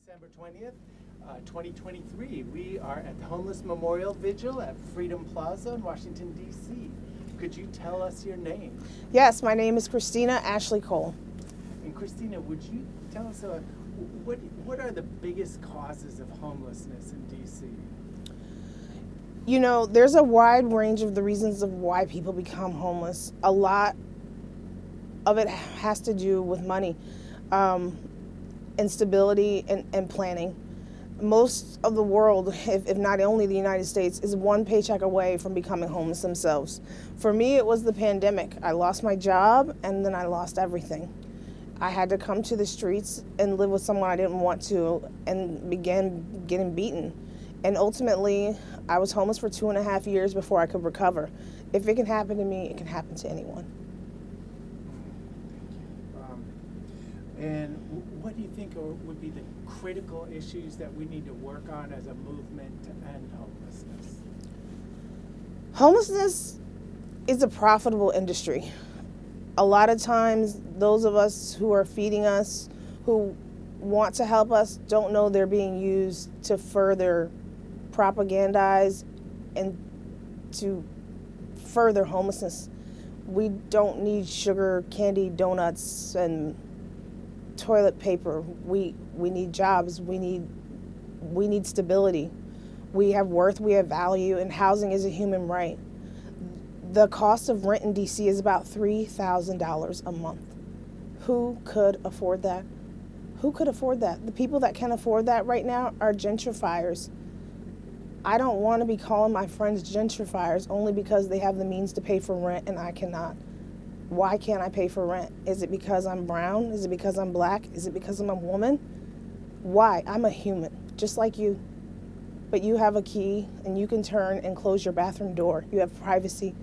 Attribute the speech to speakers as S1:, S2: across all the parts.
S1: December 20th, 2023. We are at the Homeless Memorial Vigil at Freedom Plaza in Washington, D.C. Could you tell us your name?
S2: Yes, my name is Christina Ashley Cole.
S1: And Christina, would you tell us what are the biggest causes of homelessness in D.C.?
S2: You know, there's a wide range of the reasons of why people become homeless. A lot of it has to do with money, instability, and planning. Most of the world, if not only the United States, is one paycheck away from becoming homeless themselves. For me, it was the pandemic. I lost my job, and then I lost everything. I had to come to the streets and live with someone I didn't want to, and began getting beaten. And ultimately, I was homeless for 2.5 years before I could recover. If it can happen to me, it can happen to anyone.
S1: And what do you think would be the critical issues that we need to work on as a movement to end homelessness?
S2: Homelessness is a profitable industry. A lot of times, those of us who are feeding us, who want to help us, don't know they're being used to further propagandize and to further homelessness. We don't need sugar, candy, donuts, and toilet paper. We need jobs. We need stability. We have worth, we have value, and housing is a human right. The cost of rent in DC is about $3,000 a month. Who could afford that? Who could afford that? The people that can afford that right now are gentrifiers. I don't want to be calling my friends gentrifiers only because they have the means to pay for rent and I cannot. Why can't I pay for rent? Is it because I'm brown? Is it because I'm black? Is it because I'm a woman? Why? I'm a human, just like you. But you have a key and you can turn and close your bathroom door. You have privacy,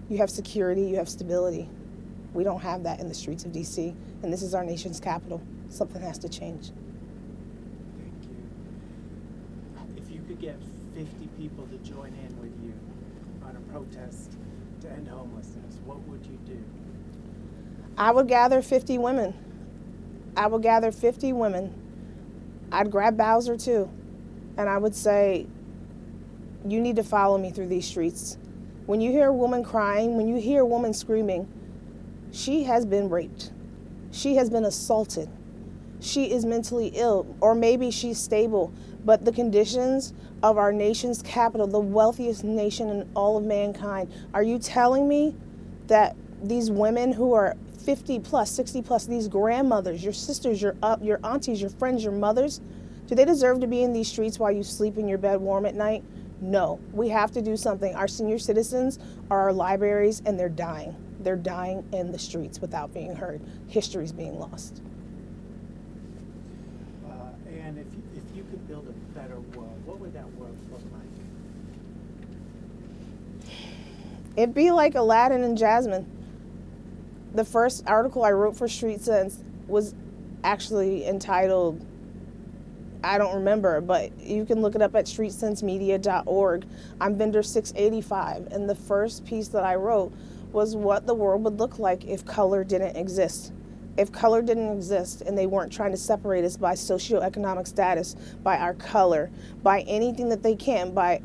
S2: you have security, you have stability. We don't have that in the streets of DC, and this is our nation's capital. Something has to change.
S1: Thank you. If you could get 50 people to join in with you on a protest to end homelessness, what would you do?
S2: I would gather 50 women. I would gather 50 women. I'd grab Bowser too. And I would say, you need to follow me through these streets. When you hear a woman crying, when you hear a woman screaming, she has been raped. She has been assaulted. She is mentally ill, or maybe she's stable. But the conditions of our nation's capital, the wealthiest nation in all of mankind, are you telling me that these women who are 50 plus, 60 plus, these grandmothers, your sisters, your aunties, your friends, your mothers, do they deserve to be in these streets while you sleep in your bed warm at night? No, we have to do something. Our senior citizens are our libraries, and they're dying. They're dying in the streets without being heard. History's being lost.
S1: And if you could build a better world, what would that world look like?
S2: It'd be like Aladdin and Jasmine. The first article I wrote for Street Sense was actually entitled, I don't remember, but you can look it up at streetsensemedia.org. I'm vendor 685, and the first piece that I wrote was what the world would look like if color didn't exist. If color didn't exist and they weren't trying to separate us by socioeconomic status, by our color, by anything that they can, by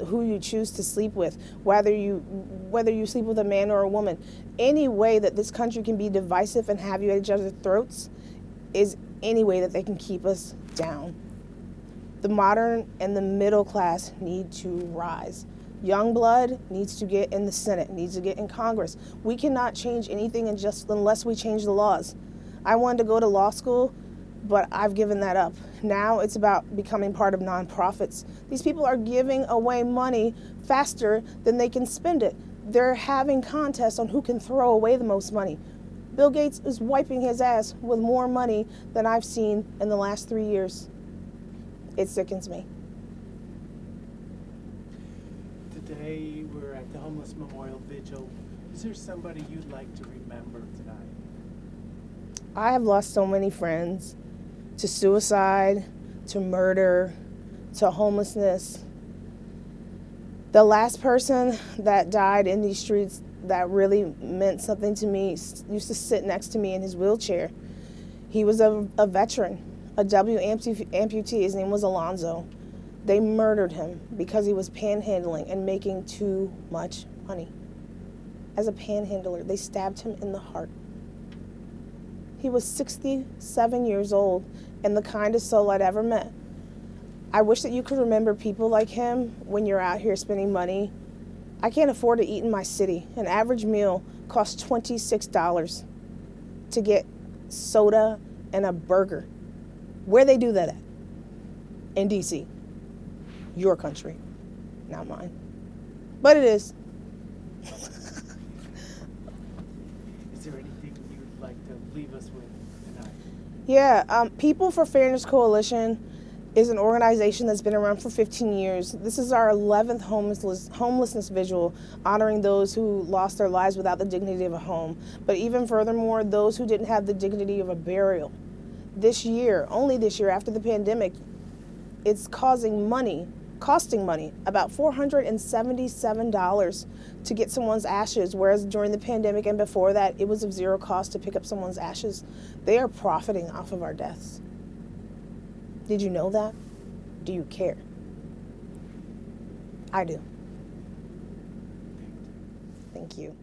S2: who you choose to sleep with, whether you sleep with a man or a woman, any way that this country can be divisive and have you at each other's throats is any way that they can keep us down. The modern and the middle class need to rise. Young blood needs to get in the Senate, needs to get in Congress. We cannot change anything unless we change the laws. I wanted to go to law school, but I've given that up. Now it's about becoming part of nonprofits. These people are giving away money faster than they can spend it. They're having contests on who can throw away the most money. Bill Gates is wiping his ass with more money than I've seen in the last 3 years. It sickens me.
S1: Today we're at the Homeless Memorial Vigil. Is there somebody you'd like to remember tonight?
S2: I have lost so many friends to suicide, to murder, to homelessness. The last person that died in these streets that really meant something to me used to sit next to me in his wheelchair. He was a veteran. a amputee. His name was Alonzo. They murdered him because he was panhandling and making too much money. As a panhandler, they stabbed him in the heart. He was 67 years old and the kindest soul I'd ever met. I wish that you could remember people like him when you're out here spending money. I can't afford to eat in my city. An average meal costs $26 to get soda and a burger. Where they do that at? In D.C. Your country, not mine. But it is.
S1: Is there anything you'd like to leave us with tonight?
S2: Yeah, People for Fairness Coalition is an organization that's been around for 15 years. This is our 11th homelessness vigil, honoring those who lost their lives without the dignity of a home. But even furthermore, those who didn't have the dignity of a burial. This year, only this year after the pandemic, it's costing money, about $477 to get someone's ashes, whereas during the pandemic and before that, it was of zero cost to pick up someone's ashes. They are profiting off of our deaths. Did you know that? Do you care? I do. Thank you.